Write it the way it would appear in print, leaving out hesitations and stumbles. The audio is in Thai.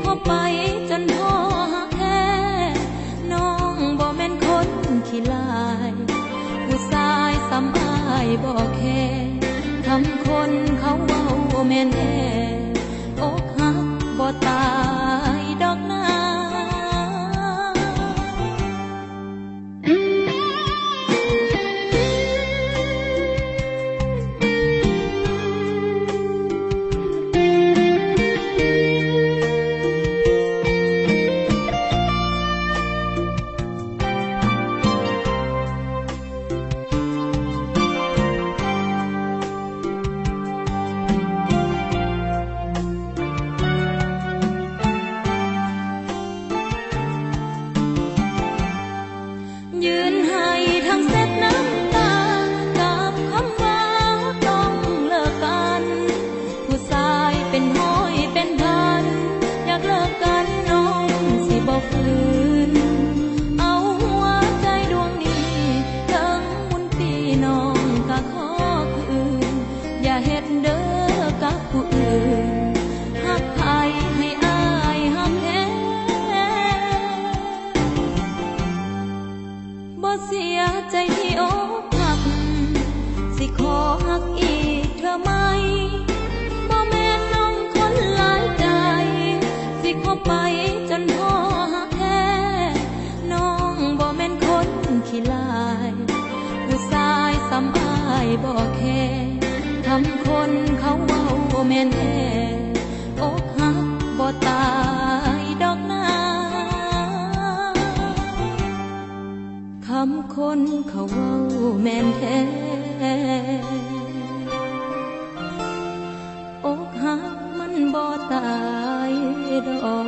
เข้าไปจนพอหักแท้น้องบ่แม่นคนขี้ลายผู้ชายสำอายบ่แค่ทำคนเขาเว้าแม่นแท้อกหักบ่ตายดอกนายืนให้ทั้งเส็ดน้ำตากับคำว่าต้องเลิกกันผู้ชายเป็นห้อยเป็นพันอยากเลิกกันน้องสิบ่ฝืนเอาหัวใจดวงนี้ทั้งมุนปีน้องก็ขอคืนอย่าเฮ็ดเด้อกับผู้อื่นหักใครให้อายหักแท้บ่เสียใจที่อกหักสิขอหักอีกเธอไหมบ่แม่นน้องคนหลายใจสิเข้าไปจนพอหักแท้น้องบ่แม่นคนขี้ลายผู้ชายสำอายบ่แค่ทำคนเขาเว้าแม่นแท้อกหักบ่ตายดอกนาคำคนเขาเว้าแม่นแท้อกหักมันบ่ตายดอก